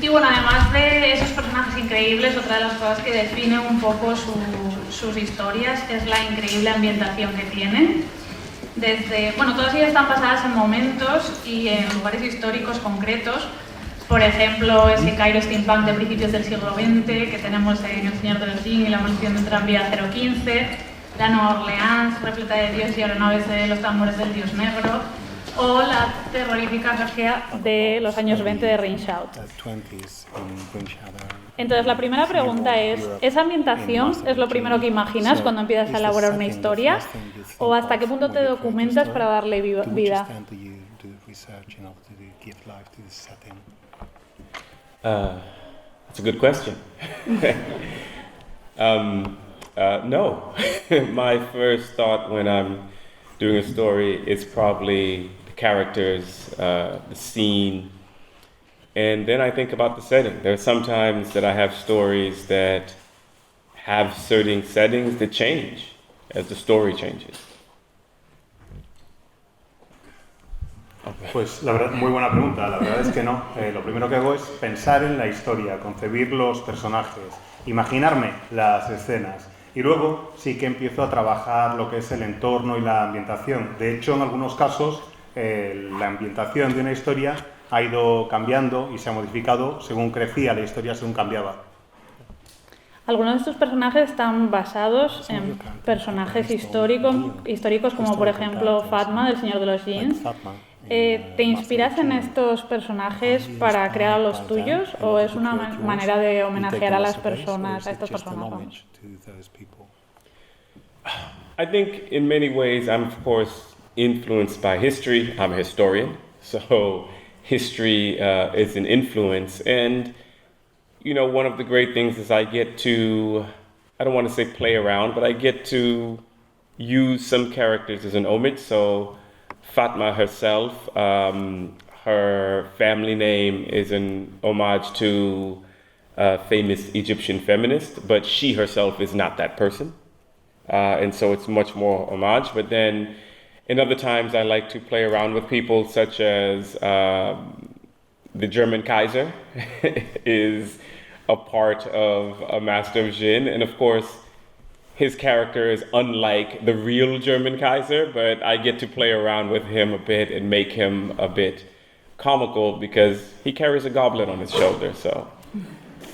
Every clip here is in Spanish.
Y bueno, además de esos personajes increíbles, otra de las cosas que define un poco sus historias es la increíble ambientación que tienen. Todas ellas están basadas en momentos y en lugares históricos concretos. Por ejemplo, ese Cairo steampunk de principios del siglo XX que tenemos en El Señor de los Jin y la maldición del tranvía 015, la Nueva Orleans repleta de dioses y aeronaves de los tambores del dios negro, o la terrorífica Georgia de los años 20 de Reinshout. Entonces, la primera pregunta es, ¿esa ambientación es lo primero que imaginas cuando empiezas a elaborar una historia? ¿O hasta qué punto te documentas para darle vida? That's a good question. No. My first thought when I'm doing a story is probably the characters, the scene, and then I think about the setting. There are sometimes that I have stories that have certain settings that change as the story changes. Pues la verdad, muy buena pregunta. La verdad es que no. Lo primero que hago es pensar en la historia, concebir los personajes, imaginarme las escenas y luego sí que empiezo a trabajar lo que es el entorno y la ambientación. De hecho, en algunos casos, la ambientación de una historia ha ido cambiando y se ha modificado según crecía la historia, según cambiaba. Algunos de estos personajes están basados en personajes históricos como por ejemplo Fatma del Señor de los Jin. ¿Te inspiras en estos personajes para crear los tuyos o es una manera de homenajear a las personas, a estas personas? I think in many ways I'm of course influenced by history. I'm a historian, so history is an influence. And you know, one of the great things is I get to, I don't want to say play around, but I get to use some characters as an homage. So Fatma herself, her family name is an homage to a famous Egyptian feminist, but she herself is not that person. And so it's much more homage. But then in other times I like to play around with people such as the German Kaiser is a part of a Master of Jin. And of course, his character is unlike the real German Kaiser, but I get to play around with him a bit and make him a bit comical because he carries a goblet on his shoulder, so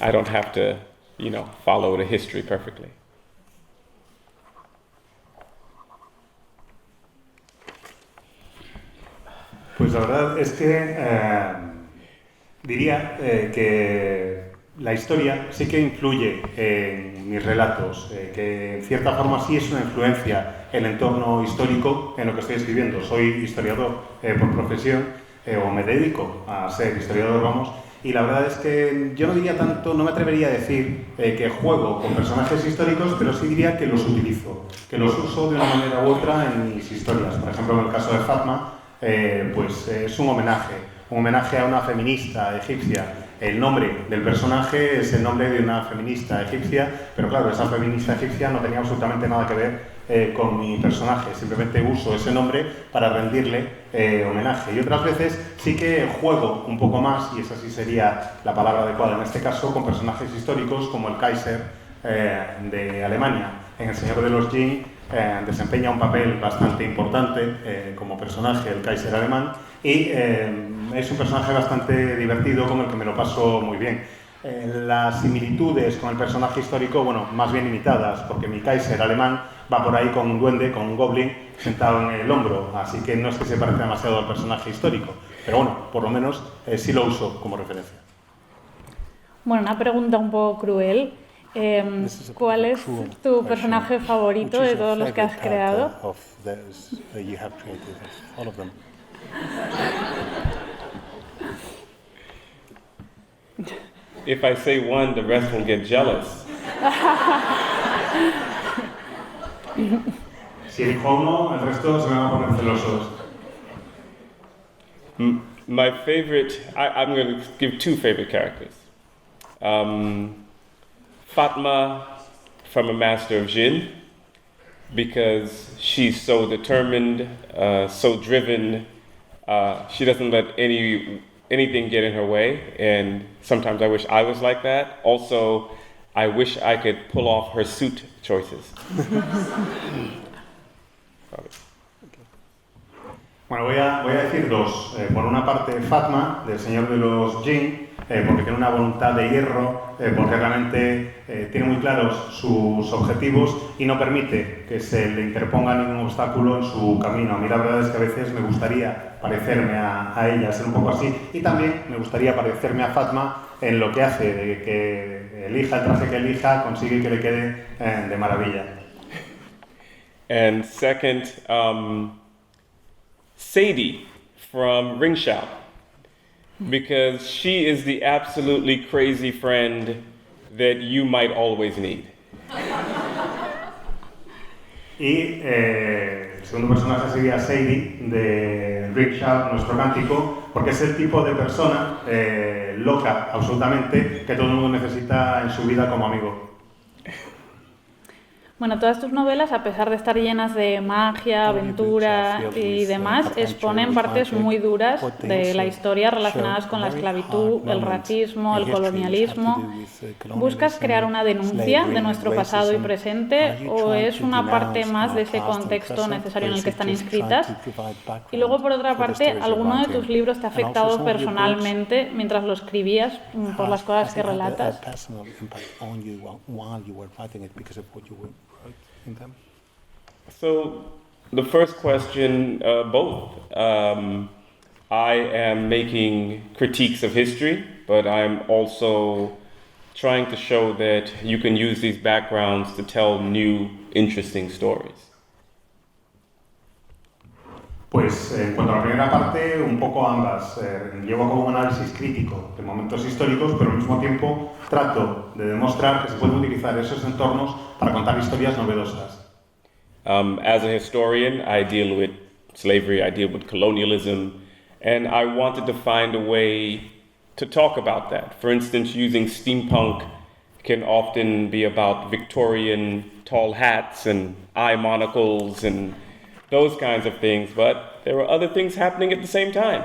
I don't have to, you know, follow the history perfectly. Pues la verdad es que diría que la historia sí que influye en mis relatos, que en cierta forma sí es una influencia el entorno histórico en lo que estoy escribiendo. Soy historiador por profesión, o me dedico a ser historiador, vamos, y la verdad es que yo no diría tanto, no me atrevería a decir que juego con personajes históricos, pero sí diría que los utilizo, que los uso de una manera u otra en mis historias. Por ejemplo, en el caso de Fatma, pues es un homenaje a una feminista egipcia. El nombre del personaje es el nombre de una feminista egipcia, pero claro, esa feminista egipcia no tenía absolutamente nada que ver con mi personaje, simplemente uso ese nombre para rendirle homenaje. Y otras veces sí que juego un poco más, y esa sí sería la palabra adecuada en este caso, con personajes históricos como el Kaiser de Alemania. En El Señor de los Jin desempeña un papel bastante importante como personaje, el Kaiser alemán, y es un personaje bastante divertido con el que me lo paso muy bien. Las similitudes con el personaje histórico, bueno, más bien imitadas, porque mi Kaiser alemán va por ahí con un duende, con un goblin sentado en el hombro, así que no es que se parezca demasiado al personaje histórico, pero bueno, por lo menos sí lo uso como referencia. Bueno, una pregunta un poco cruel. ¿Cuál es tu personaje favorito de todos los que has creado? If I say one, the rest will get jealous. Si elijo uno, el resto se van a poner celosos. My favorite, I'm going to give two favorite characters. Fatma from A Master of Jin, because she's so determined, so driven. She doesn't let anything get in her way, and sometimes I wish I was like that. Also, I wish I could pull off her suit choices. Bueno, voy a decir dos. Por una parte, Fatma, del Señor de los Jinn, porque tiene una voluntad de hierro, porque realmente tiene muy claros sus objetivos y no permite que se le interponga ningún obstáculo en su camino. A mí la verdad es que a veces me gustaría parecerme a ella, ser un poco así, y también me gustaría parecerme a Fatma en lo que hace, de que elija el traje que elija, consigue que le quede de maravilla. And second, Sadie from Ring Shout, because she is the absolutely crazy friend that you might always need. Y el segundo personaje sería Sadie de Ring Shout, nuestro cántico, porque es el tipo de persona loca absolutamente que todo el mundo necesita en su vida como amigo. Bueno, todas tus novelas, a pesar de estar llenas de magia, aventura y demás, exponen partes muy duras de la historia relacionadas con la esclavitud, el racismo, el colonialismo. ¿Buscas crear una denuncia de nuestro pasado y presente o es una parte más de ese contexto necesario en el que están inscritas? Y luego, por otra parte, ¿alguno de tus libros te ha afectado personalmente mientras lo escribías por las cosas que relatas? So, the first question, both. I am making critiques of history, but I'm also trying to show that you can use these backgrounds to tell new, interesting stories. Pues en cuanto a la primera parte, un poco ambas. Llevo a cabo un análisis crítico de momentos históricos, pero al mismo tiempo trato de demostrar que se pueden utilizar esos entornos para contar historias novedosas. As a historian, I deal with slavery, I deal with colonialism, and I wanted to find a way to talk about that. For instance, using steampunk can often be about Victorian tall hats and eye monocles and those kinds of things, but there were other things happening at the same time.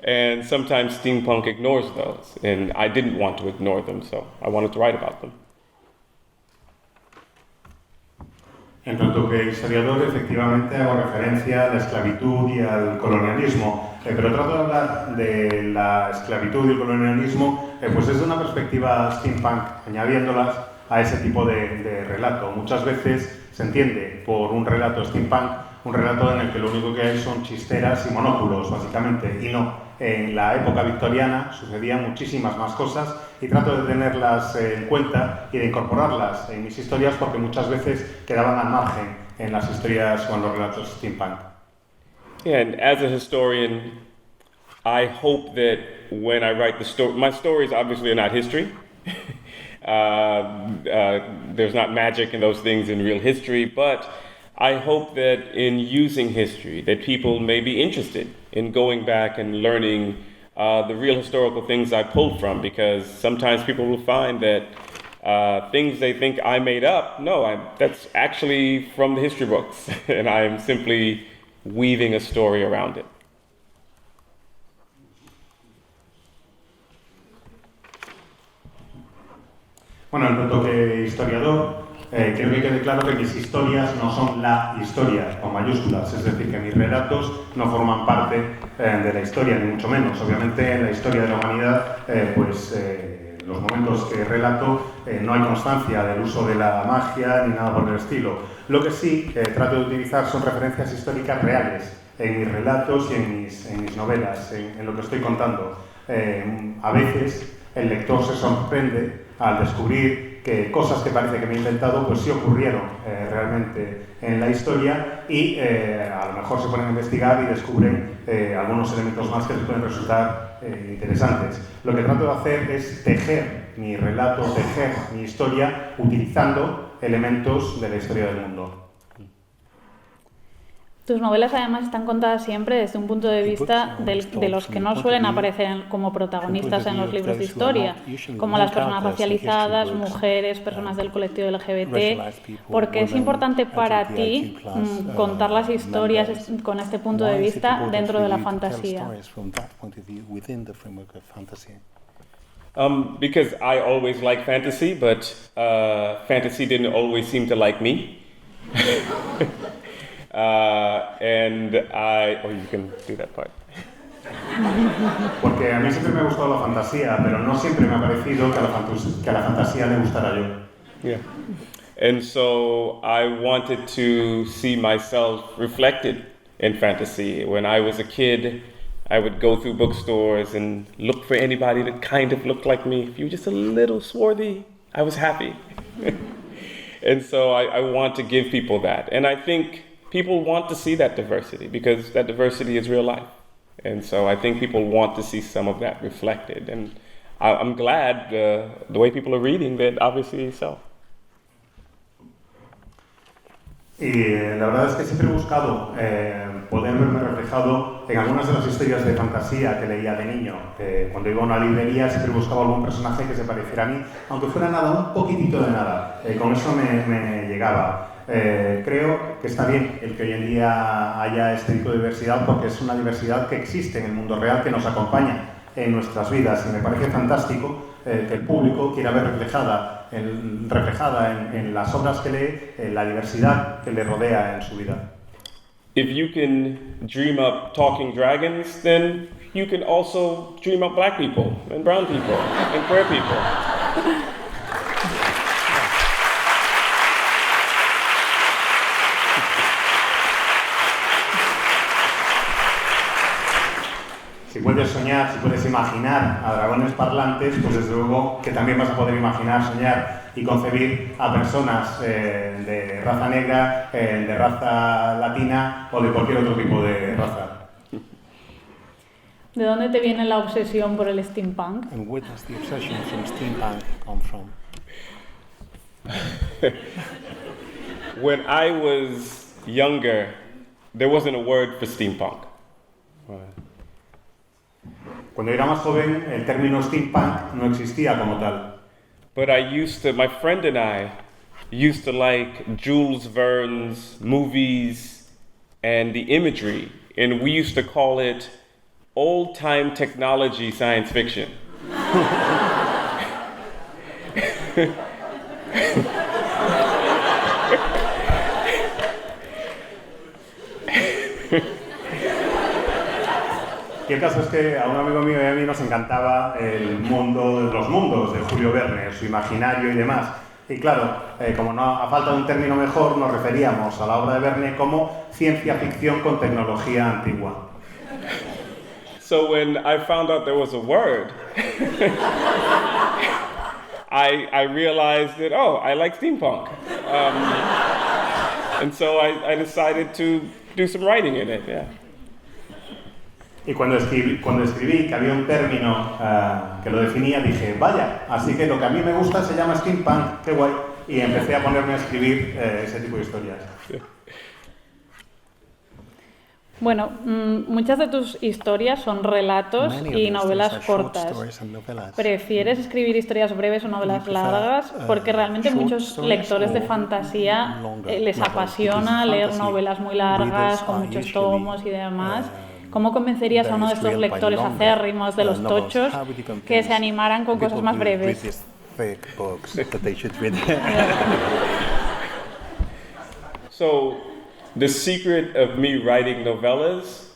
And sometimes steampunk ignores those, and I didn't want to ignore them, so I wanted to write about them. En tanto que historiador, efectivamente hago referencia a la esclavitud y al colonialismo, pero trato de hablar de la esclavitud y el colonialismo pues desde una perspectiva steampunk, añadiéndolas a ese tipo de relato. Muchas veces se entiende por un relato steampunk un relato en el que lo único que hay son chisteras y monóculos, básicamente, y no. En la época victoriana sucedían muchísimas más cosas y trato de tenerlas en cuenta y de incorporarlas en mis historias porque muchas veces quedaban al margen en las historias o en los relatos steampunk. Yeah, and as a historian, I hope that when I write the story, my stories obviously are not history. There's not magic in those things in real history, but I hope that in using history, that people may be interested in going back and learning the real historical things I pulled from, because sometimes people will find that things they think I made up, that's actually from the history books, and I am simply weaving a story around it. Bueno, en tanto que historiador, quiero que quede claro que mis historias no son la historia, con mayúsculas, es decir, que mis relatos no forman parte de la historia, ni mucho menos. Obviamente, en la historia de la humanidad, los momentos que relato, no hay constancia del uso de la magia ni nada por el estilo. Lo que sí trato de utilizar son referencias históricas reales en mis relatos y en mis novelas, en lo que estoy contando. A veces el lector se sorprende al descubrir que cosas que parece que me he inventado pues sí ocurrieron realmente en la historia y a lo mejor se ponen a investigar y descubren algunos elementos más que les pueden resultar interesantes. Lo que trato de hacer es tejer mi relato, tejer mi historia utilizando elementos de la historia del mundo. Tus novelas además están contadas siempre desde un punto de vista de los que no suelen aparecer como protagonistas en los libros de historia, como las personas racializadas, mujeres, personas del colectivo LGBT, porque es importante para ti contar las historias con este punto de vista dentro de la fantasía. Because I always liked fantasy, but fantasy didn't always seem to like me. You can do that part. Porque a mí siempre me ha gustado la fantasía, pero no siempre me ha parecido que a la fantasía le gustara yo. Yeah. And so I wanted to see myself reflected in fantasy. When I was a kid, I would go through bookstores and look for anybody that kind of looked like me. If you were just a little swarthy, I was happy. And so I want to give people that. And I think people want to see that diversity because that diversity is real life. And so I think people want to see some of that reflected. And I'm glad the way people are reading that obviously so. Y la verdad es que siempre he buscado poder verme reflejado en algunas de las historias de fantasía que leía de niño. Cuando iba a una librería siempre buscaba algún personaje que se pareciera a mí, aunque fuera nada, un poquitito de nada. Con eso me llegaba. Creo que está bien el que hoy en día haya este tipo de diversidad porque es una diversidad que existe en el mundo real, que nos acompaña en nuestras vidas y me parece fantástico que el público quiera ver reflejada en las obras que lee la diversidad que le rodea en su vida. If you can dream up talking dragons, then you can also dream up black people and brown people and queer people. Si puedes soñar, si puedes imaginar a dragones parlantes, pues desde luego que también vas a poder imaginar, soñar y concebir a personas de raza negra, de raza latina o de cualquier otro tipo de raza. ¿De dónde te viene la obsesión por el steampunk? And where does the obsession from steampunk come from? When I was younger, there wasn't a word for steampunk. Cuando era más joven, el término steampunk no existía como tal. But my friend and I used to like Jules Verne's movies and the imagery, and we used to call it old-time technology science fiction. Y el caso es que a un amigo mío y a mí nos encantaba el mundo de los mundos de Julio Verne, su imaginario y demás. Y claro, como no a falta de un término mejor, nos referíamos a la obra de Verne como ciencia ficción con tecnología antigua. So when I found out there was a word, I realized that, I like steampunk. And so I decided to do some writing in it, yeah. Y cuando escribí que había un término que lo definía, dije, vaya, así que lo que a mí me gusta se llama steampunk, qué guay. Y empecé a ponerme a escribir ese tipo de historias. Bueno, muchas de tus historias son relatos y novelas cortas. ¿Prefieres escribir historias breves o novelas largas? Porque realmente muchos lectores de fantasía les apasiona leer novelas muy largas, con muchos tomos y demás. ¿Cómo convencerías a uno de estos lectores acérrimos de los tochos que se animaran con cosas más breves? So, the secret of me writing novellas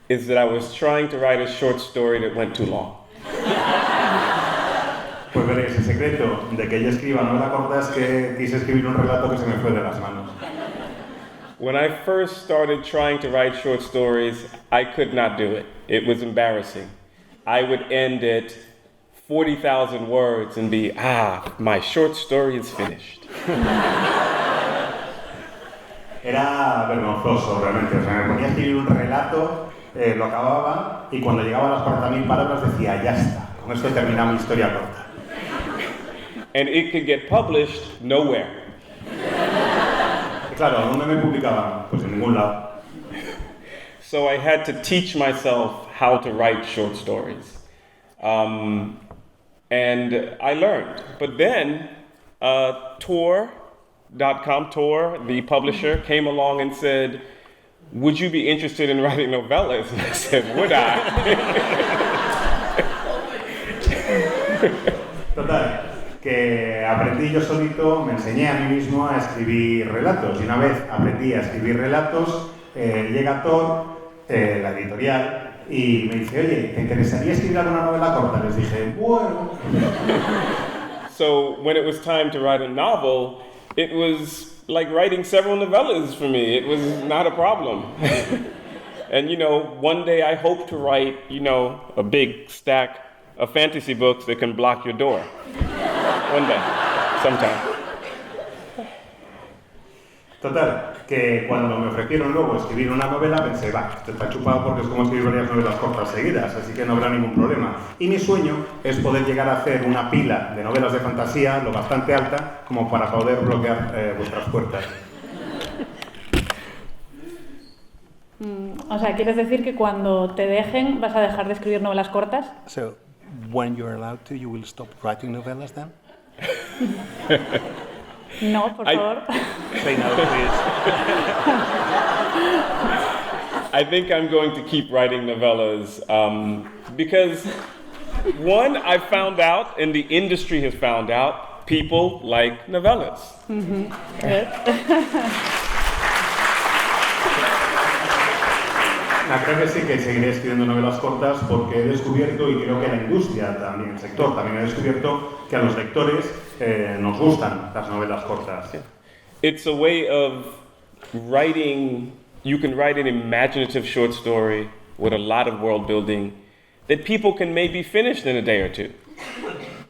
is that I was trying to write a short story that went too long. Pues veréis, el secreto de que yo escriba novela corta es que quise escribir un relato que se me fue de las manos. When I first started trying to write short stories, I could not do it. It was embarrassing. I would end at 40,000 words and be, my short story is finished. Era vergonzoso realmente, o sea, me ponía a escribir un relato, lo acababa y cuando llegaba a las 40.000 palabras decía, ya está, con esto he terminado mi historia corta. And it could get published nowhere. Y claro, ¿dónde me publicaban? Pues en ningún lado. So I had to teach myself how to write short stories. And I learned. But then Tor.com, Tor, the publisher, came along and said, would you be interested in writing novellas? And I said, would I? Total, que aprendí yo solito, me enseñé a mí mismo a escribir relatos. Y una vez aprendí a escribir relatos, llega Tor, la editorial, y me dice, oye, ¿te interesaría escribir alguna novela corta? Les dije, bueno. So when it was time to write a novel, it was like writing several novellas for me. It was not a problem. And one day I hope to write, a big stack of fantasy books that can block your door. One day, sometime. Total, que cuando me ofrecieron luego escribir una novela pensé, esto está chupado porque es como escribir varias novelas cortas seguidas, así que no habrá ningún problema. Y mi sueño es poder llegar a hacer una pila de novelas de fantasía lo bastante alta como para poder bloquear vuestras puertas. O sea, ¿quieres decir que cuando te dejen vas a dejar de escribir novelas cortas? So, when you're allowed to, you will stop writing novellas then? No, por favor. Say no, please. I think I'm going to keep writing novellas because, one, I found out, and the industry has found out, people like novellas. Mm-hmm. Good. Creo que sí que seguiré escribiendo novelas cortas porque he descubierto, y creo que la industria también, el sector también ha descubierto, que a los lectores nos gustan las novelas cortas. It's a way of writing, you can write an imaginative short story with a lot of world building that people can maybe finish in a day or two,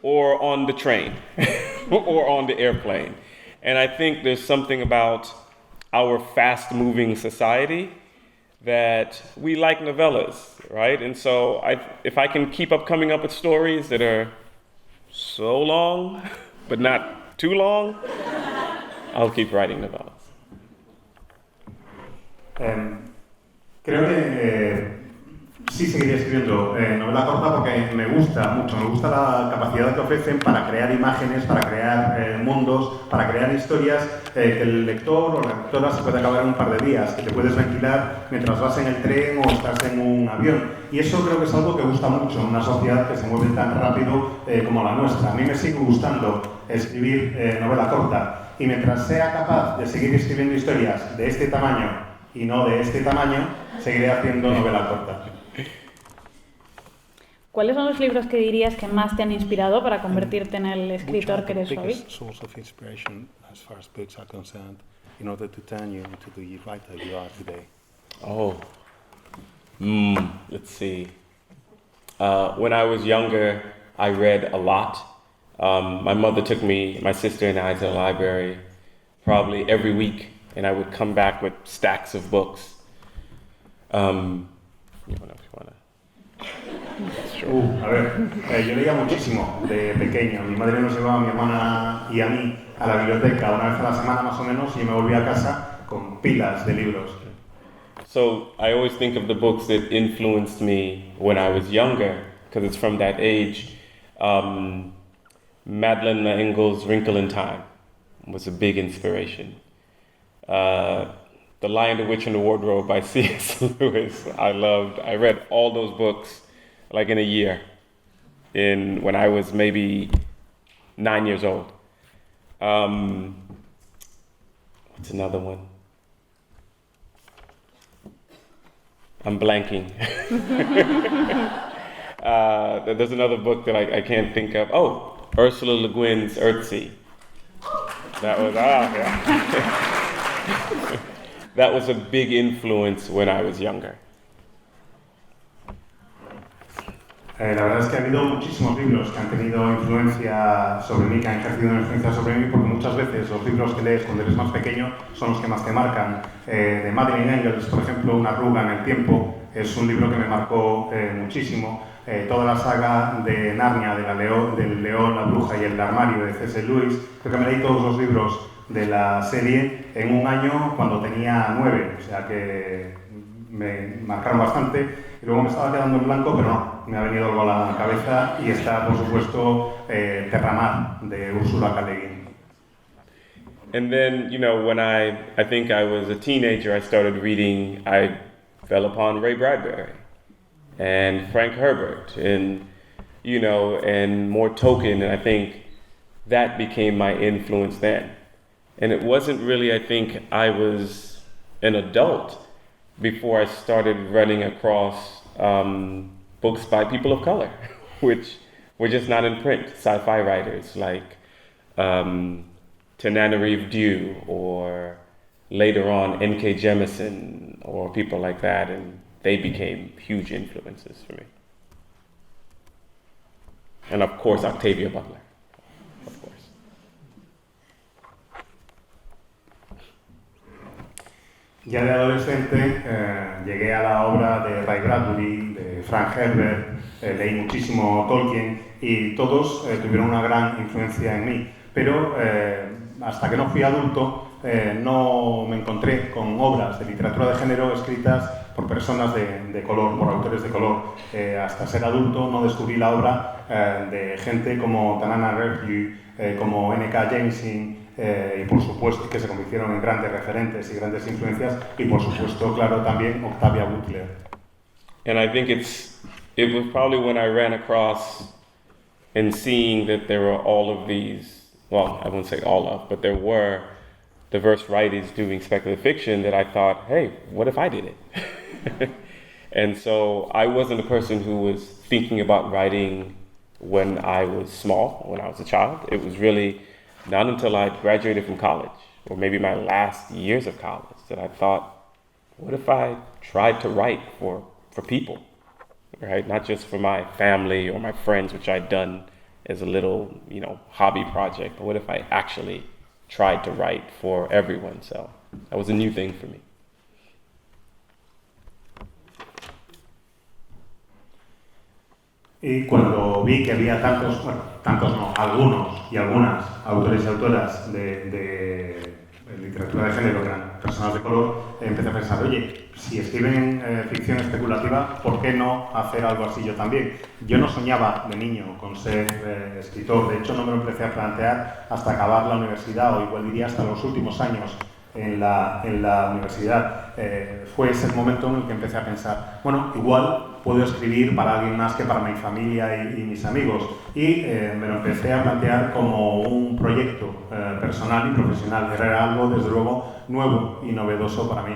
or on the train, or on the airplane. And I think there's something about our fast-moving society that we like novellas, right? And so if I can keep up coming up with stories that are so long, but not too long, I'll keep writing novellas. Creo que sí seguiré escribiendo novela corta porque me gusta mucho, me gusta la capacidad que ofrecen para crear imágenes, para crear mundos, para crear historias que el lector o la lectora se puede acabar en un par de días, que te puedes ventilar mientras vas en el tren o estás en un avión. Y eso creo que es algo que gusta mucho en una sociedad que se mueve tan rápido como la nuestra. A mí me sigue gustando escribir novela corta y mientras sea capaz de seguir escribiendo historias de este tamaño y no de este tamaño, seguiré haciendo novela corta. ¿Cuáles son los libros que dirías que más te han inspirado para convertirte en el escritor que eres hoy? Which are the biggest source of inspiration as far as books are concerned in order to turn you into the writer you are today? Oh, let's see. When I was younger, I read a lot. My mother took me, my sister and I, to the library probably every week, and I would come back with stacks of books. A ver, yo leía muchísimo de pequeño. Mi madre nos llevaba a mi hermana y a mí a la biblioteca una vez a la semana más o menos y me volvía a casa con pilas de libros. So I always think of the books that influenced me when I was younger, because it's from that age. Madeleine L'Engle's Wrinkle in Time was a big inspiration. The Lion, the Witch, and the Wardrobe by C.S. Lewis, I loved. I read all those books like in a year, when I was maybe 9 years old. What's another one? I'm blanking. There's another book that I can't think of. Oh, Ursula Le Guin's Earthsea. That was, yeah. That was a big influence when I was younger. La verdad es que ha habido muchísimos libros que han tenido influencia sobre mí, que han ejercido una influencia sobre mí, porque muchas veces los libros que lees cuando eres más pequeño son los que más te marcan. De Madeleine L'Engle, por ejemplo, Una arruga en el tiempo, es un libro que me marcó muchísimo. Toda la saga de Narnia, del León, la Bruja y el Armario de C.S. Lewis, creo que me leí todos los libros de la serie en un año cuando tenía 9, o sea que me marcaron bastante y luego me estaba quedando en blanco, pero no, me ha venido algo a la cabeza y está, por supuesto, Terra Mar, de Úrsula K. Le Guin. And then, you know, when I think I was a teenager, I started reading, I fell upon Ray Bradbury and Frank Herbert and, you know, and more Tolkien, and I think that became my influence then. And it wasn't really, I think I was an adult before I started running across books by people of color, which were just not in print, sci-fi writers like Tananarive Due or later on N.K. Jemisin or people like that, and they became huge influences for me. And of course Octavia Butler, of course. Ya de adolescente llegué a la obra de Ray Bradbury, de Frank Herbert, leí muchísimo Tolkien y todos tuvieron una gran influencia en mí, pero hasta que no fui adulto no me encontré con obras de literatura de género escritas por personas de color, por autores de color. Hasta ser adulto no descubrí la obra de gente como Tananarive Due, como N.K. Jemisin, y por supuesto que se convirtieron en grandes referentes y grandes influencias, y por supuesto, claro, también Octavia Butler. And I think it was probably when I ran across and seeing that there were all of these, well, I wouldn't say all of, but there were diverse writers doing speculative fiction that I thought, hey, what if I did it? And so I wasn't a person who was thinking about writing when I was small, when I was a child. It was really not until I graduated from college, or maybe my last years of college, that I thought, what if I tried to write for people, right? Not just for my family or my friends, which I'd done as a little, you know, hobby project, but what if I actually tried to write for everyone? So that was a new thing for me. Y cuando vi que había tantos no, algunos y algunas autores y autoras de literatura de género, que eran personas de color, empecé a pensar, oye, si escriben ficción especulativa, ¿por qué no hacer algo así yo también? Yo no soñaba de niño con ser escritor, de hecho no me lo empecé a plantear hasta acabar la universidad, o igual diría hasta los últimos años en la universidad. Fue ese el momento en el que empecé a pensar, bueno, igual puedo escribir para alguien más que para mi familia y mis amigos, y me lo empecé a plantear como un proyecto personal y profesional. Era algo, desde luego, nuevo y novedoso para mí.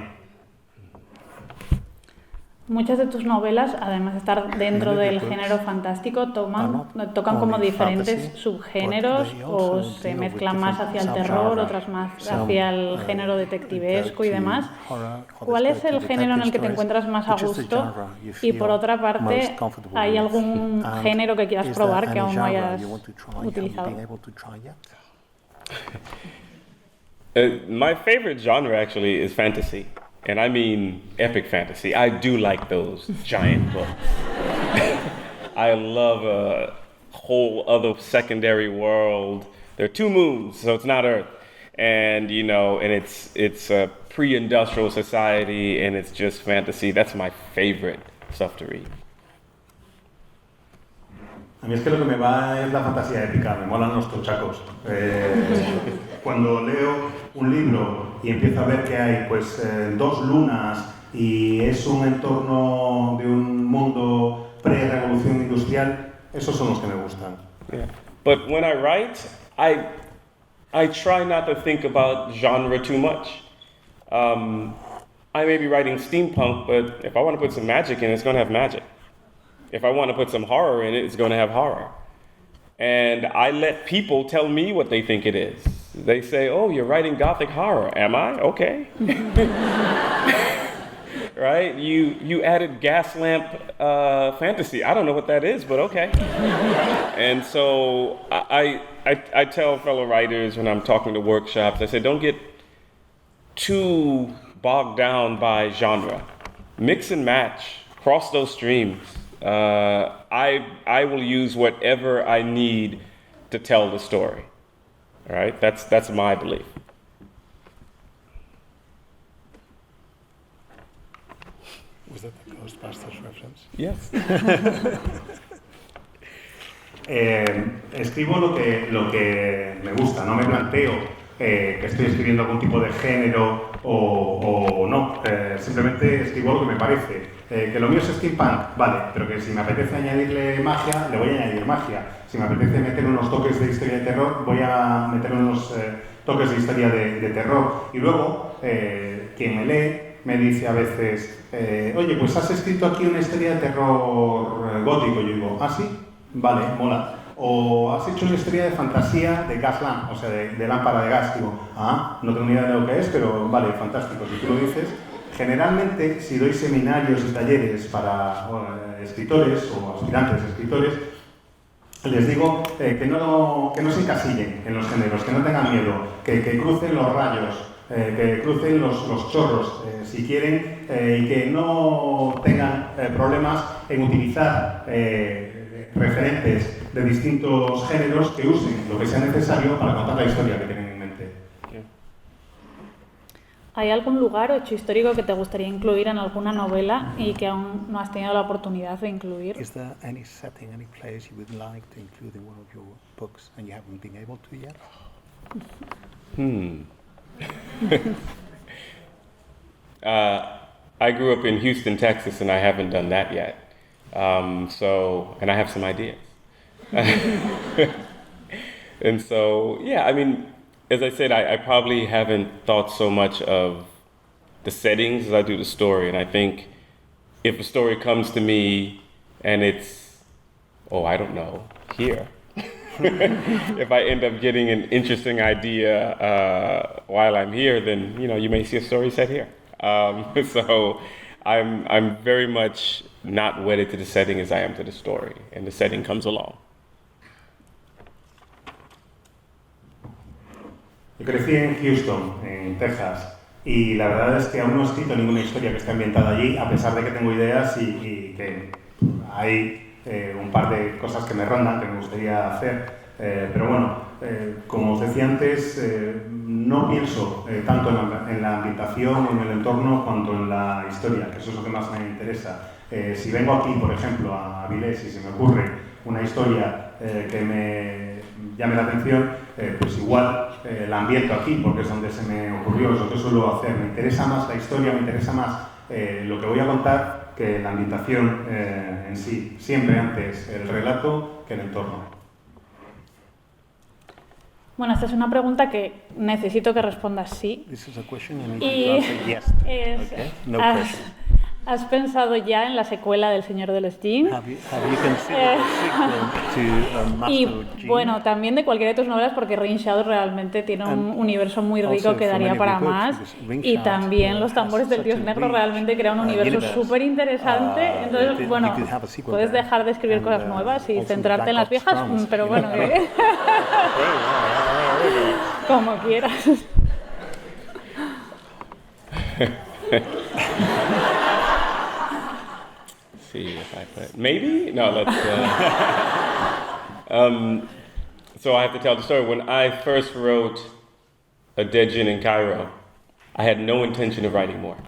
Muchas de tus novelas, además de estar dentro del género fantástico, tocan como diferentes subgéneros o se mezclan más hacia el terror, otras más hacia el género detectivesco y demás. ¿Cuál es el género en el que te encuentras más a gusto? Y por otra parte, ¿hay algún género que quieras probar que aún no hayas utilizado? My favorite genre actually is fantasy. And I mean epic fantasy. I do like those giant books. I love a whole other secondary world. There are two moons, so it's not Earth. And, you know, and it's a pre-industrial society, and it's just fantasy. That's my favorite stuff to read. A mí es que lo que me va es la fantasía épica, me molan los tochacos. Cuando leo un libro y empiezo a ver que hay pues dos lunas y es un entorno de un mundo pre-revolución industrial, esos son los que me gustan. Yeah. But when I write, I try not to think about genre too much. I may be writing steampunk, but if I want to put some magic in it, it's going to have magic. If I want to put some horror in it, it's going to have horror. And I let people tell me what they think it is. They say, oh, you're writing gothic horror. Am I? Okay. Right? You added gas lamp fantasy. I don't know what that is, but okay. And so I tell fellow writers when I'm talking to workshops, I say, don't get too bogged down by genre. Mix and match. Cross those streams. I will use whatever I need to tell the story. All right? That's my belief. Was that the Ghostbusters reference? Yes. Escribo lo que me gusta, no me planteo que estoy escribiendo algún tipo de género o no, simplemente escribo lo que me parece. Que lo mío es steampunk, vale, pero que si me apetece añadirle magia, le voy a añadir magia. Si me apetece meter unos toques de historia de terror, voy a meter unos toques de historia de terror. Y luego, quien me lee me dice a veces, oye, pues has escrito aquí una historia de terror gótico. Yo digo, ¿ah, sí? Vale, mola. O has hecho una historia de fantasía de gas lamp, o sea, de lámpara de gas. Digo, no tengo ni idea de lo que es, pero vale, fantástico, si tú lo dices. Generalmente, si doy seminarios y talleres para escritores o aspirantes a escritores, les digo que no se encasillen en los géneros, que no tengan miedo, que crucen los rayos, que crucen los chorros, si quieren, y que no tengan problemas en utilizar referentes de distintos géneros, que usen lo que sea necesario para contar la historia que tienen en mente. ¿Hay algún lugar o hecho histórico que te gustaría incluir en alguna novela y que aún no has tenido la oportunidad de incluir? Is there any setting, any place you would like to include in one of your books and you haven't been able to yet? I grew up in Houston, Texas, and I haven't done that yet. And I have some ideas. And so, yeah, I mean, as I said, I probably haven't thought so much of the settings as I do the story. And I think if a story comes to me and it's, I don't know, here. If I end up getting an interesting idea while I'm here, then, you may see a story set here. So I'm very much not wedded to the setting as I am to the story, and the setting comes along. Yo crecí en Houston, en Texas, y la verdad es que aún no he escrito ninguna historia que esté ambientada allí, a pesar de que tengo ideas y que hay un par de cosas que me rondan, que me gustaría hacer. Pero bueno, como os decía antes, no pienso tanto en la ambientación, en el entorno, cuanto en la historia, que eso es lo que más me interesa. Si vengo aquí, por ejemplo, a Avilés y se me ocurre una historia que me llame la atención, pues igual la ambiento aquí, porque es donde se me ocurrió, es lo que suelo hacer. Me interesa más la historia, me interesa más lo que voy a contar que la ambientación en sí. Siempre antes el relato que el entorno. Bueno, esta es una pregunta que necesito que respondas sí. This is a question and Y you answer yes. Okay? No pressure. ¿Has pensado ya en la secuela del Señor de los Jin? Have you considered a sequel to Master Y of Jin? bueno, también de cualquiera de tus novelas, porque Ring Shadow realmente tiene un universo muy rico que daría para más. Y también Los tambores del Dios Negro realmente crea un universo súper interesante. Entonces, bueno, puedes dejar de escribir cosas nuevas y centrarte en las viejas, pero bueno, como quieras. See if I put maybe no. Let's. So I have to tell the story. When I first wrote A Dead Djinn in Cairo, I had no intention of writing more.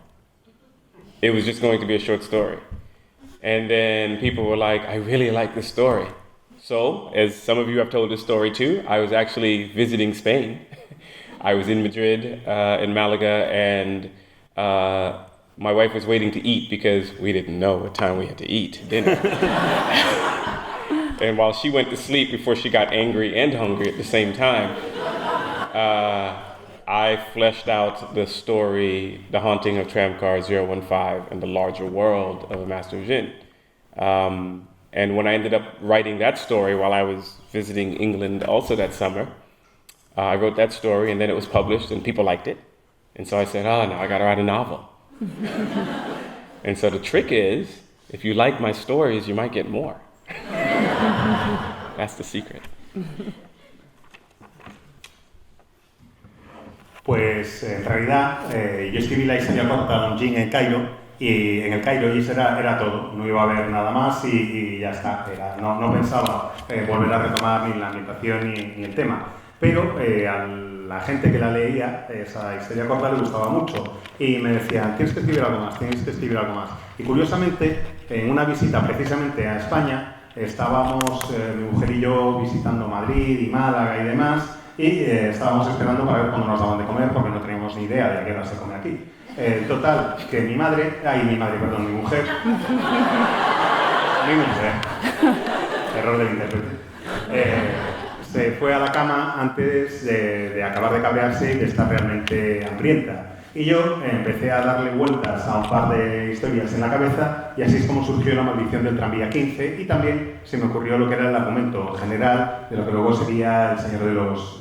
It was just going to be a short story, and then people were like, "I really like this story." So, as some of you have told this story too, I was actually visiting Spain. I was in Madrid, in Malaga, and my wife was waiting to eat because we didn't know what time we had to eat dinner. And while she went to sleep before she got angry and hungry at the same time, I fleshed out the story, The Haunting of Tramcar 015 and the larger world of A Master of Jinn. And when I ended up writing that story while I was visiting England also that summer, I wrote that story and then it was published and people liked it. And so I said, now I gotta write a novel. And so the trick is, if you like my stories, you might get more. That's the secret. Pues en realidad yo escribí la historia corta de un Jin en Cairo y en el Cairo y eso era todo, no iba a haber nada más y ya está. No pensaba volver a retomar ni la ambientación ni el tema, pero a la gente que la leía esa historia corta le gustaba mucho y me decían, tienes que escribir algo más, tienes que escribir algo más. Y curiosamente, en una visita precisamente a España, estábamos mi mujer y yo visitando Madrid y Málaga y demás, y estábamos esperando para ver cuándo nos daban de comer porque no teníamos ni idea de a qué hora se come aquí. Total, que mi mujer, error del intérprete, se fue a la cama antes de acabar de cabrearse y de estar realmente hambrienta. Y yo empecé a darle vueltas a un par de historias en la cabeza y así es como surgió la maldición del tranvía 15 y también se me ocurrió lo que era el argumento general de lo que luego sería El Señor de los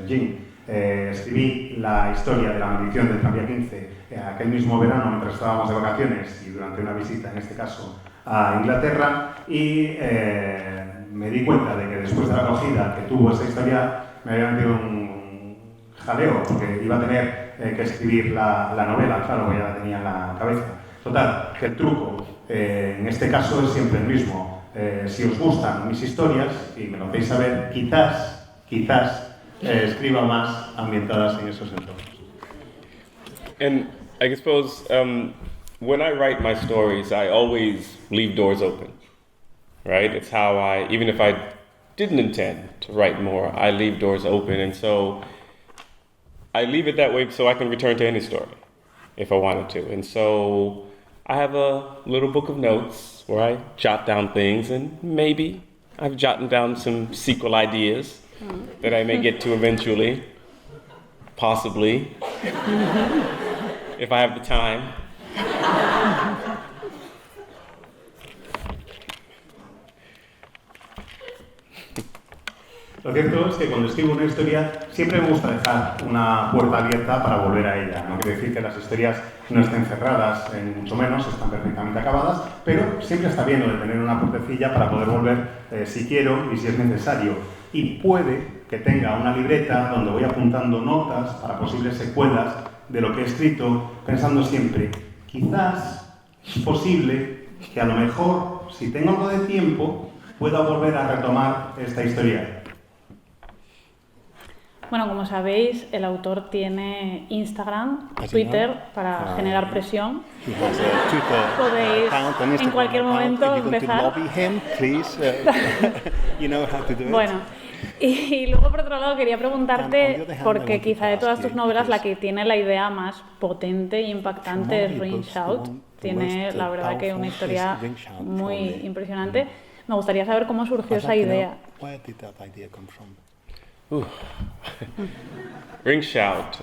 Jinn. Escribí la historia de la maldición del tranvía 15 aquel mismo verano mientras estábamos de vacaciones y durante una visita, en este caso, a Inglaterra y me di cuenta de que después de la acogida que tuvo esa historia me había metido un jaleo porque iba a tener que escribir la novela, claro, que ya la tenía en la cabeza. Total, que el truco en este caso es siempre el mismo. Si os gustan mis historias y me lo hacéis saber, quizás escriba más ambientadas en esos entornos. And I suppose when I write my stories, I always leave doors open, right? It's how even if I didn't intend to write more, I leave doors open. And so I leave it that way so I can return to any story if I wanted to. And so I have a little book of notes where I jot down things, and maybe I've jotted down some sequel ideas that I may get to eventually, possibly, if I have the time. Lo cierto es que cuando escribo una historia siempre me gusta dejar una puerta abierta para volver a ella. No quiere decir que las historias no estén cerradas, mucho menos, están perfectamente acabadas, pero siempre está bien lo de tener una puertecilla para poder volver si quiero y si es necesario. Y puede que tenga una libreta donde voy apuntando notas para posibles secuelas de lo que he escrito, pensando siempre, quizás es posible que a lo mejor, si tengo algo de tiempo, pueda volver a retomar esta historia. Bueno, como sabéis, el autor tiene Instagram, Twitter, para generar presión. Podéis en cualquier momento empezar. Bueno, y luego por otro lado quería preguntarte, porque quizá de todas tus novelas la que tiene la idea más potente e impactante es Ring Shout. Tiene, la verdad, que una historia muy impresionante. Me gustaría saber cómo surgió esa idea. Ring Shout.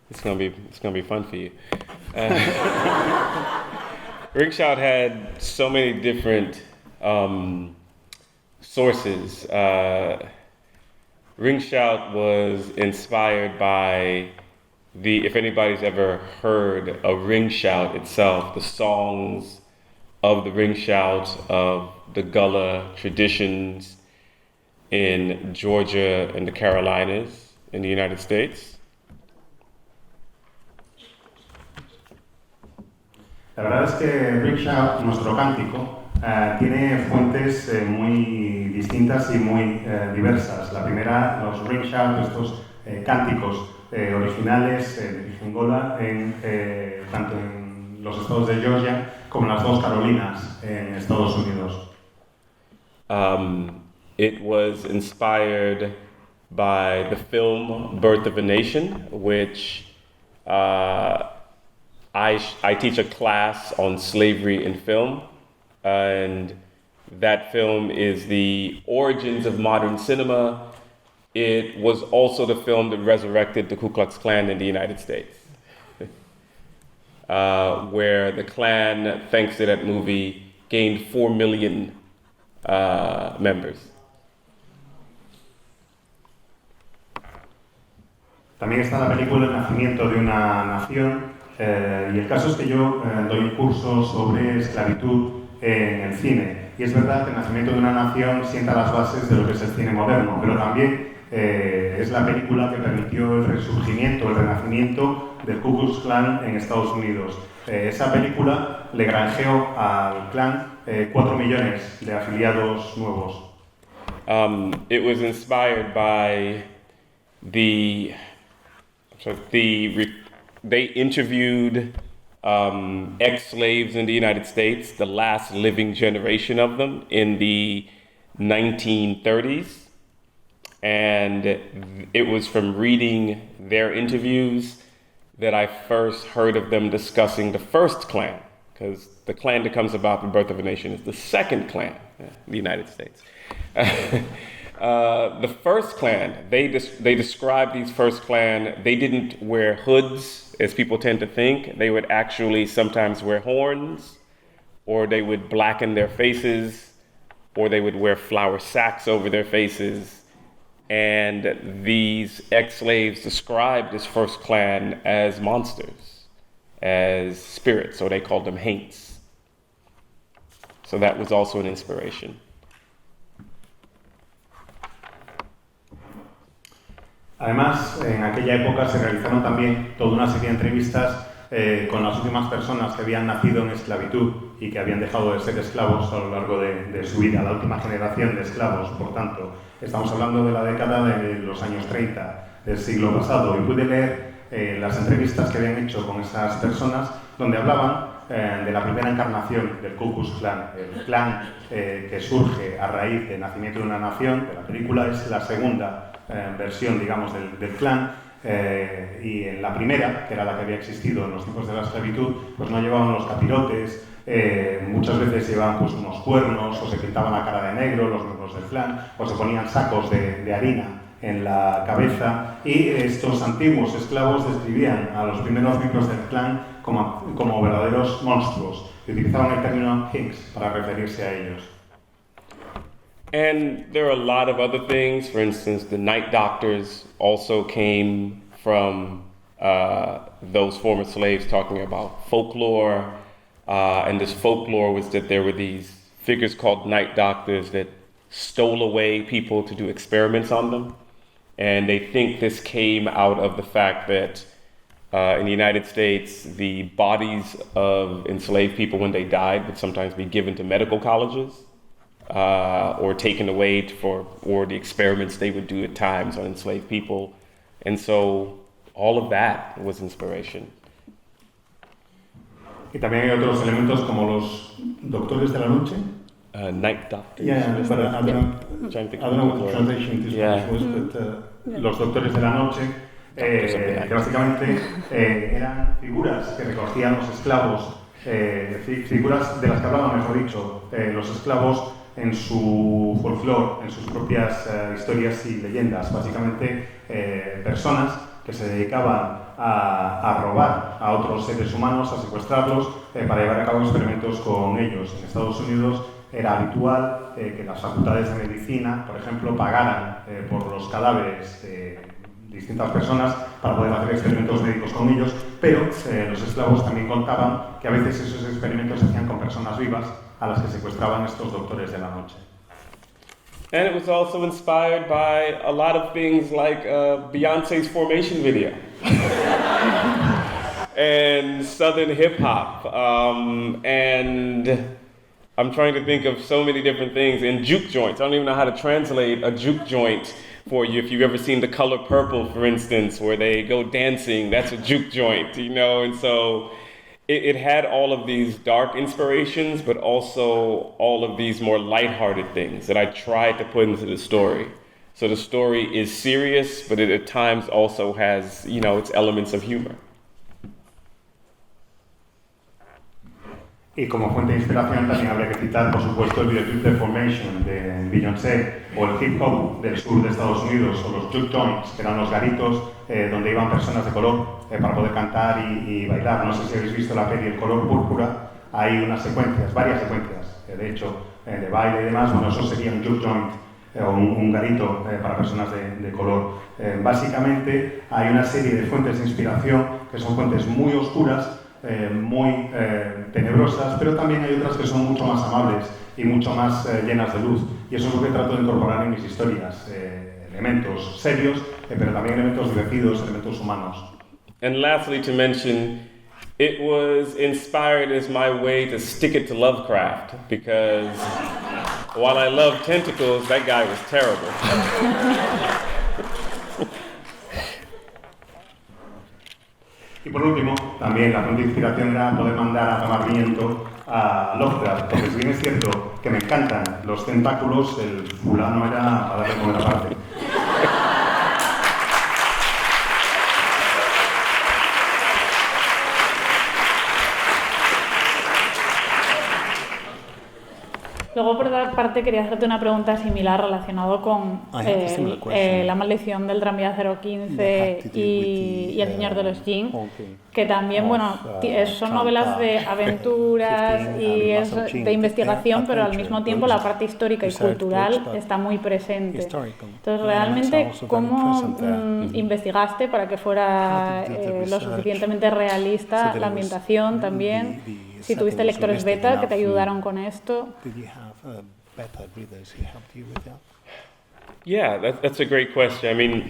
It's gonna be fun for you. Ring Shout had so many different sources. Ring Shout was inspired by if anybody's ever heard a Ring Shout itself, the songs of the Ring Shout, of the Gullah traditions in Georgia and the Carolinas in the United States. La verdad es que Ring Shout, nuestro cántico, tiene fuentes muy distintas y muy diversas. La primera, los Ring Shout, estos cánticos originales de origen Gola, tanto en los estados de Georgia como en las dos Carolinas en Estados Unidos. It was inspired by the film Birth of a Nation, which I teach a class on slavery in film, and that film is the origins of modern cinema. It was also the film that resurrected the Ku Klux Klan in the United States, where the Klan, thanks to that movie, gained 4 million members. También está la película El nacimiento de una nación, y el caso es que yo doy un curso sobre esclavitud en el cine. Y es verdad que El nacimiento de una nación sienta las bases de lo que es el cine moderno, pero también es la película que permitió el resurgimiento, el renacimiento del Ku Klux Klan en Estados Unidos. Esa película le granjeó al Klan 4 millones de afiliados nuevos. It was inspired by they interviewed ex-slaves in the United States, the last living generation of them in the 1930s. And it was from reading their interviews that I first heard of them discussing the first Klan, because the Klan that comes about the birth of a nation is the second Klan in the United States. The first Klan, they described these first Klan, they didn't wear hoods, as people tend to think. They would actually sometimes wear horns, or they would blacken their faces, or they would wear flour sacks over their faces. And these ex-slaves described this first Klan as monsters, as spirits, so they called them haints. So that was also an inspiration. Además, en aquella época se realizaron también toda una serie de entrevistas con las últimas personas que habían nacido en esclavitud y que habían dejado de ser esclavos a lo largo de su vida, la última generación de esclavos, por tanto. Estamos hablando de la década de los años 30 del siglo pasado, y pude leer las entrevistas que habían hecho con esas personas donde hablaban de la primera encarnación del Ku Klux Klan. El Klan que surge a raíz del nacimiento de una nación, de la película, es la segunda versión, digamos, del Klan. Y en la primera, que era la que había existido en los tiempos de la esclavitud, pues no llevaban los capirotes, muchas veces llevaban pues unos cuernos, o se pintaban la cara de negro, los miembros del Klan, o se ponían sacos de harina en la cabeza, y estos antiguos esclavos describían a los primeros miembros del Klan como verdaderos monstruos, y utilizaban el término Hinks para referirse a ellos. And there are a lot of other things. For instance, the Night Doctors also came from those former slaves, talking about folklore. And this folklore was that there were these figures called Night Doctors that stole away people to do experiments on them. And they think this came out of the fact that in the United States, the bodies of enslaved people when they died would sometimes be given to medical colleges. Or taken away or the experiments they would do at times on enslaved people. And so all of that was inspiration. Y también hay otros elementos como los doctores de la noche. Night doctors. Yeah, but I don't know what the translation is, but los doctores de la noche, que básicamente eran figuras que recogían los esclavos, figuras de las que hablaban, mejor dicho, los esclavos en su folclore, en sus propias historias y leyendas, básicamente personas que se dedicaban a robar a otros seres humanos, a secuestrarlos para llevar a cabo experimentos con ellos. En Estados Unidos era habitual que las facultades de medicina, por ejemplo, pagaran por los cadáveres de distintas personas para poder hacer experimentos médicos con ellos, pero los esclavos también contaban que a veces esos experimentos se hacían con personas vivas a las que secuestraban estos doctores de la noche. And it was also inspired by a lot of things like Beyonce's Formation video and Southern hip hop, and I'm trying to think of so many different things, and juke joints. I don't even know how to translate a juke joint for you. If you've ever seen The Color Purple, for instance, where they go dancing, that's a juke joint, you know, and so it had all of these dark inspirations, but also all of these more lighthearted things that I tried to put into the story. So the story is serious, but it at times also has, you know, its elements of humor. Y como fuente de inspiración también habría que citar, por supuesto, el videoclip de Formation de Beyoncé, o el hip hop del sur de Estados Unidos, o los juke joints, que eran los garitos donde iban personas de color para poder cantar y bailar. No sé si habéis visto la peli El color púrpura, hay unas secuencias, varias secuencias, de hecho, de baile y demás. Bueno, eso sería un juke joint, o un garito para personas de color. Básicamente hay una serie de fuentes de inspiración que son fuentes muy oscuras, muy tenebrosas, pero también hay otras que son mucho más amables y mucho más llenas de luz, y eso es lo que trato de incorporar en mis historias, elementos serios, pero también elementos divertidos, elementos humanos. And lastly, to mention, it was inspired as my way to stick it to Lovecraft, because while I love tentacles, that guy was terrible. Y por último, también la fuente de inspiración era poder mandar a tomar viento a Lovecraft, porque si bien es cierto que me encantan los tentáculos, el fulano era para darle comer aparte. Luego, por otra parte, quería hacerte una pregunta similar relacionado con La maldición del tranvía 015 y El Señor de los Jin, que también, bueno, son novelas de aventuras y de investigación, pero al mismo tiempo la parte histórica y cultural está muy presente. Entonces, realmente, ¿cómo investigaste para que fuera lo suficientemente realista la ambientación también? Si tuviste lectores beta que te ayudaron con esto. Yeah, that's a great question. I mean,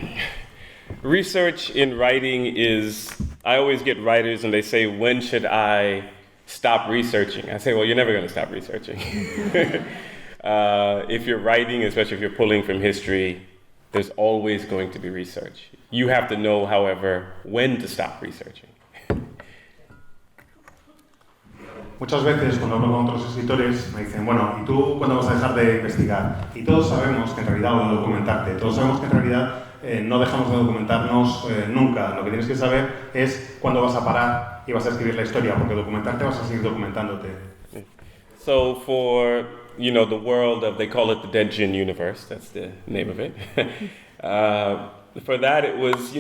research in writing is, I always get writers and they say, when should I stop researching? I say, well, you're never going to stop researching. If you're writing, especially if you're pulling from history, there's always going to be research. You have to know, however, when to stop researching. Muchas veces cuando hablo con otros escritores me dicen, bueno, ¿y tú cuándo vas a dejar de investigar? Y todos sabemos que en realidad, o de documentarte, todos sabemos que en realidad no dejamos de documentarnos nunca. Lo que tienes que saber es cuándo vas a parar y vas a escribir la historia, porque documentarte vas a seguir documentándote. So for, the world of, they call it the Dead Jin universe, that's the name of it. For that it was,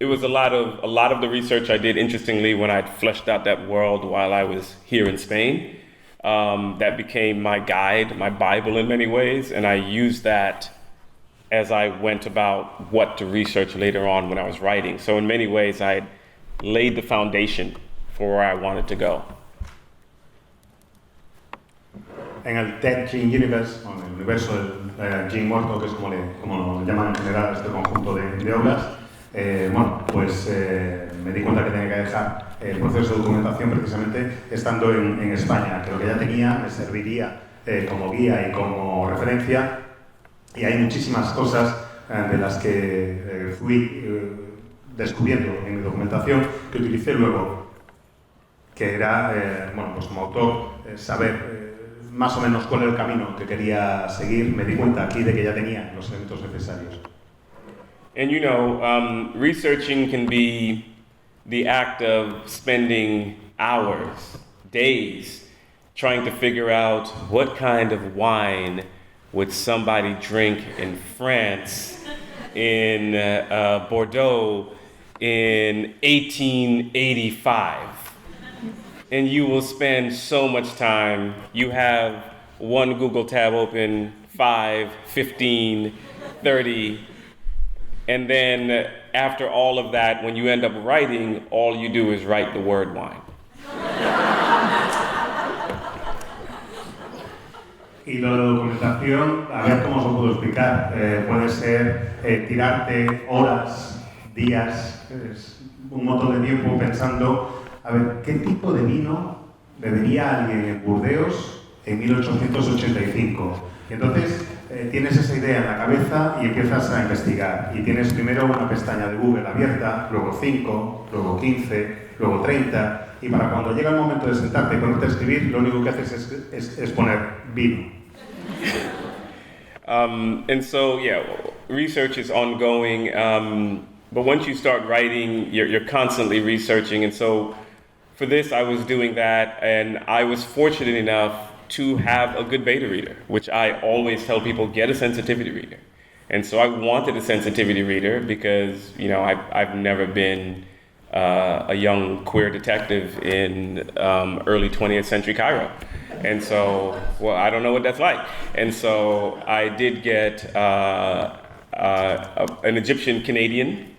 it was a lot of the research I did, interestingly, when I'd fleshed out that world while I was here in Spain. That became my guide, my Bible in many ways, and I used that as I went about what to research later on when I was writing. So in many ways, I laid the foundation for where I wanted to go. En el Dead Jin Universe, o en el universo del Jin muerto, que es como lo llaman en general este conjunto de obras, me di cuenta que tenía que dejar el proceso de documentación precisamente estando en España, que lo que ya tenía me serviría como guía y como referencia, y hay muchísimas cosas de las que fui descubriendo en mi documentación que utilicé luego, que era, como autor, saber más o menos cuál era el camino que quería seguir. Me di cuenta aquí de que ya tenía los elementos necesarios. And researching can be the act of spending hours, days, trying to figure out what kind of wine would somebody drink in France, in Bordeaux, in 1885. And you will spend so much time. You have one Google tab open, 5, 15, 30, and then after all of that, when you end up writing, all you do is write the word wine. Y lo de documentación, a ver cómo os lo puedo explicar. Puede ser tirarte horas, días, un montón de tiempo pensando, a ver, ¿qué tipo de vino bebería alguien en Burdeos en 1885? Y entonces tienes esa idea en la cabeza y empiezas a investigar. Y tienes primero una pestaña de Google abierta, luego 5, luego 15, luego 30. Y para cuando llega el momento de sentarte y ponerte a escribir, lo único que haces es poner vino. And so, research is ongoing. But once you start writing, you're constantly researching. And so for this, I was doing that. And I was fortunate enough to have a good beta reader, which I always tell people, get a sensitivity reader. And so I wanted a sensitivity reader because, I've never been a young queer detective in early 20th century Cairo. And so, I don't know what that's like. And so I did get an Egyptian Canadian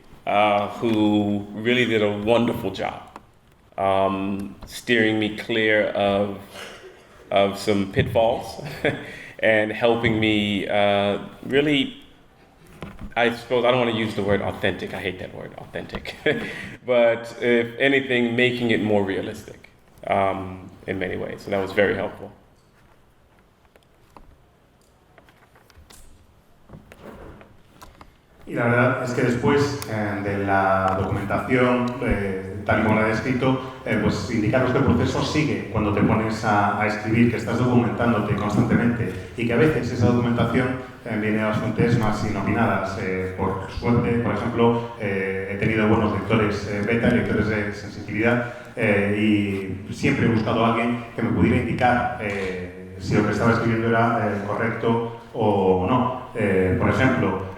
who really did a wonderful job steering me clear of some pitfalls and helping me really, I suppose, I don't want to use the word authentic. I hate that word, authentic. But if anything, making it more realistic in many ways. So that was very helpful. Y la verdad es que después de la documentación, tal y como la he descrito, pues indicaros que el proceso sigue cuando te pones a escribir, que estás documentándote constantemente y que a veces esa documentación viene a las fuentes más inopinadas. Por suerte, por ejemplo, he tenido buenos lectores beta, lectores de sensibilidad, y siempre he buscado a alguien que me pudiera indicar si lo que estaba escribiendo era correcto o no. Por ejemplo,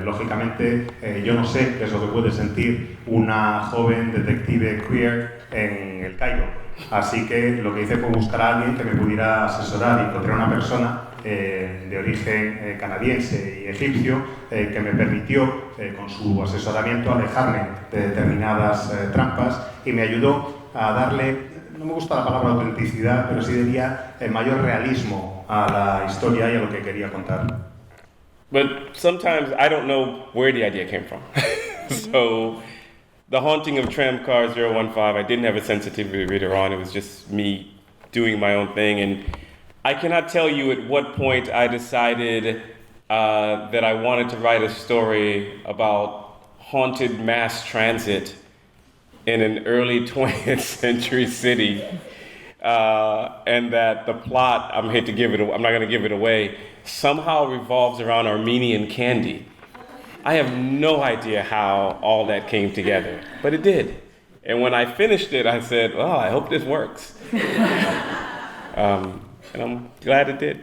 lógicamente, yo no sé qué es lo que puede sentir una joven detective queer en el Cairo. Así que lo que hice fue buscar a alguien que me pudiera asesorar y encontré una persona de origen canadiense y egipcio que me permitió, con su asesoramiento, alejarme de determinadas trampas y me ayudó a darle, no me gusta la palabra autenticidad, pero sí diría mayor realismo a la historia y a lo que quería contar. But sometimes I don't know where the idea came from. So the haunting of Tramcar 015, I didn't have a sensitivity reader on. It was just me doing my own thing. And I cannot tell you at what point I decided that I wanted to write a story about haunted mass transit in an early 20th century city. And that the plot, I'm not going to give it away, somehow revolves around Armenian candy. I have no idea how all that came together, but it did. And when I finished it, I said, well, I hope this works. And I'm glad it did.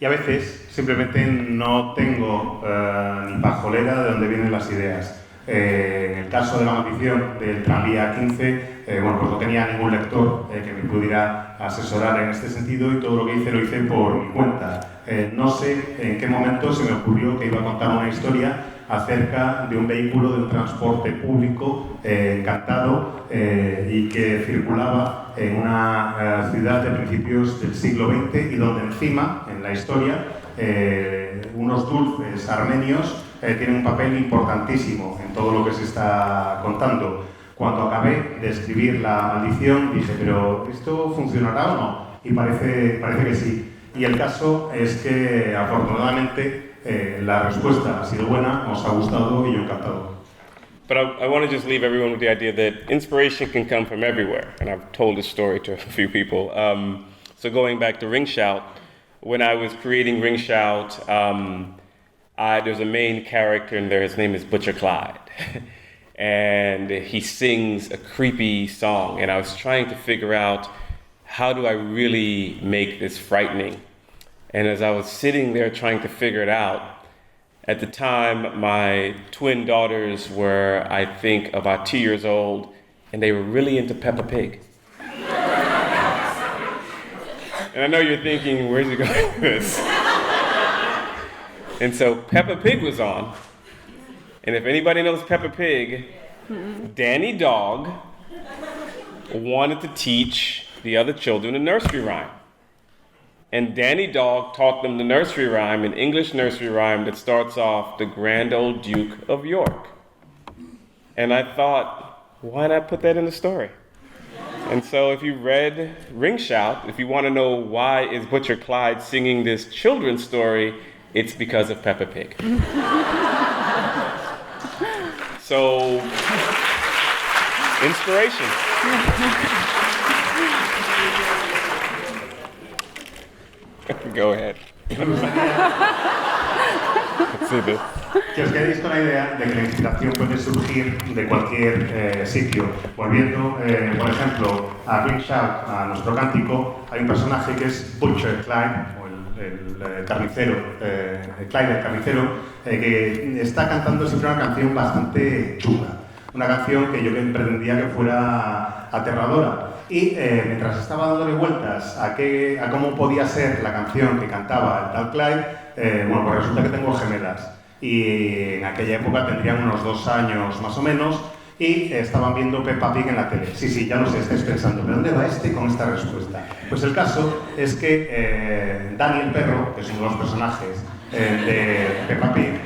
Y a veces simplemente no tengo ni pajolera de dónde vienen las ideas. En el caso de La maldición del tranvía 15, bueno, pues no tenía ningún lector que me pudiera asesorar en este sentido y todo lo que hice lo hice por mi cuenta. No sé en qué momento se me ocurrió que iba a contar una historia acerca de un vehículo de un transporte público encantado y que circulaba en una ciudad de principios del siglo XX y donde encima, en la historia, unos dulces armenios tienen un papel importantísimo en todo lo que se está contando. Cuando acabé de escribir La maldición dije, pero ¿esto funcionará o no? Y parece que sí. Y el caso es que afortunadamente la respuesta ha sido buena, nos ha gustado y yo encantado. But I want to just leave everyone with the idea that inspiration can come from everywhere. And I've told this story to a few people. So going back to Ring Shout, when I was creating Ring Shout, there's a main character in there, his name is Butcher Clyde. And he sings a creepy song. And I was trying to figure out, how do I really make this frightening? And as I was sitting there trying to figure it out, at the time my twin daughters were, I think, about 2 years old, and they were really into Peppa Pig. And I know you're thinking, where's he going with this? And so Peppa Pig was on. And if anybody knows Peppa Pig, Danny Dog wanted to teach the other children a nursery rhyme. And Danny Dog taught them the nursery rhyme, an English nursery rhyme that starts off, the Grand Old Duke of York. And I thought, why not put that in the story? And so if you read Ring Shout, if you want to know why is Butcher Clyde singing this children's story, it's because of Peppa Pig. So, inspiration. Go ahead. Let's see this. Que os quedéis con la idea de que la inspiración puede surgir de cualquier sitio. Volviendo, por ejemplo, a Ring Shout, a nuestro cántico, hay un personaje que es Butcher Clyde, o el carnicero, Clyde el carnicero, que está cantando siempre una canción bastante chunga. Una canción que yo pretendía que fuera aterradora. Y mientras estaba dándole vueltas a cómo podía ser la canción que cantaba el tal Clyde, bueno, pues resulta que tengo gemelas. Y en aquella época tendrían unos 2 años más o menos y estaban viendo Peppa Pig en la tele. Sí, ya lo sé, estáis pensando, ¿pero dónde va este con esta respuesta? Pues el caso es que Danny el perro, que es uno de los personajes de Peppa Pig,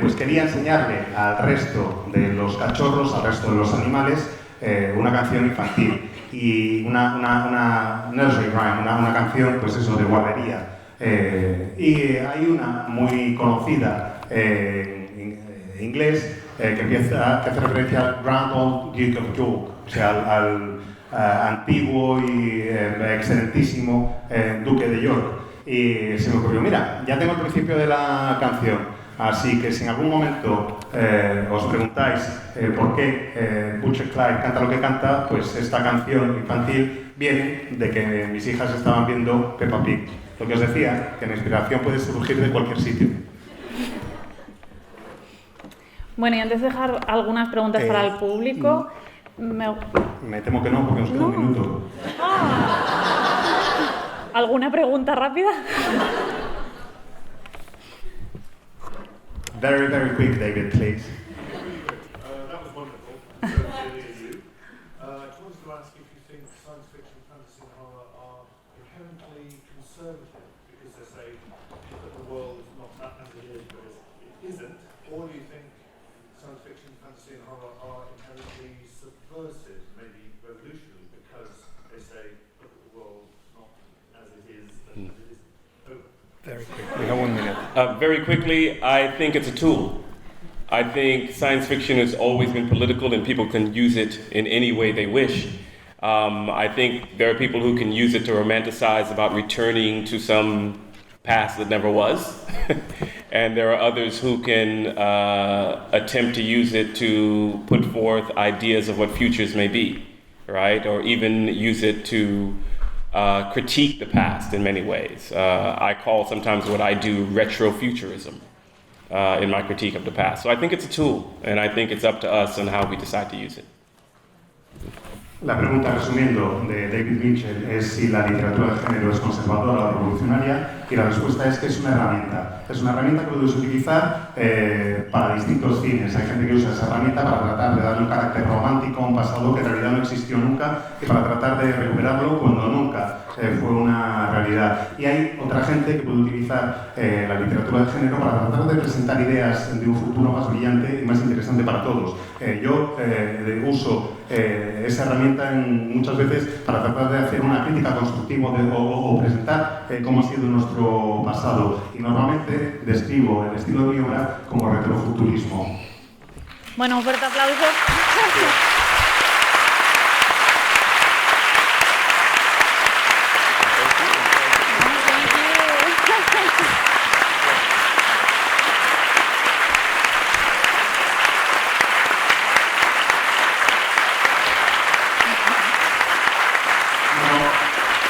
pues quería enseñarle al resto de los cachorros, al resto de los animales, una canción infantil y una nursery rhyme, una canción, pues eso, de guardería. Y hay una muy conocida en inglés que hace referencia al Grand Old Duke of York, o sea, al antiguo y excelentísimo Duque de York. Y se me ocurrió, mira, ya tengo el principio de la canción, así que si en algún momento os preguntáis por qué Butcher Clyde canta lo que canta, pues esta canción infantil viene de que mis hijas estaban viendo Peppa Pig. Lo que os decía, que la inspiración puede surgir de cualquier sitio. Bueno, y antes de dejar algunas preguntas para el público... Me temo que no, porque nos queda un minuto. ¿Alguna pregunta rápida? Very, very quick, David, please. That was wonderful. So clearly you. I just wanted to ask if you think science fiction, fantasy and horror are inherently conservative because they say that the world is not that as it is, but it isn't, or do you think science fiction, fantasy and horror are inherently subversive, maybe revolutionary, because they say, look at the world, not as it is, but as it isn't. Over. Very quick. We have 1 minute. Very quickly, I think it's a tool. I think science fiction has always been political and people can use it in any way they wish. I think there are people who can use it to romanticize about returning to some past that never was. And there are others who can attempt to use it to put forth ideas of what futures may be, right? Or even use it to critique the past in many ways. I call sometimes what I do retrofuturism in my critique of the past. So I think it's a tool, and I think it's up to us on how we decide to use it. La pregunta, resumiendo, de David Mitchell es si la literatura de género es conservadora o revolucionaria, y la respuesta es que es una herramienta. Es una herramienta que puedes utilizar para distintos fines. Hay gente que usa esa herramienta para tratar de darle un carácter romántico a un pasado que en realidad no existió nunca y para tratar de recuperarlo cuando nunca fue una realidad. Y hay otra gente que puede utilizar la literatura de género para tratar de presentar ideas de un futuro más brillante y más interesante para todos. Yo uso esa herramienta muchas veces para tratar de hacer una crítica constructiva o presentar cómo ha sido nuestro pasado. Y normalmente describo el estilo de mi obra como retrofuturismo. Bueno, un fuerte aplauso.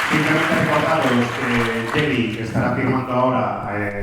Simplemente recordaros que Jelly estará firmando ahora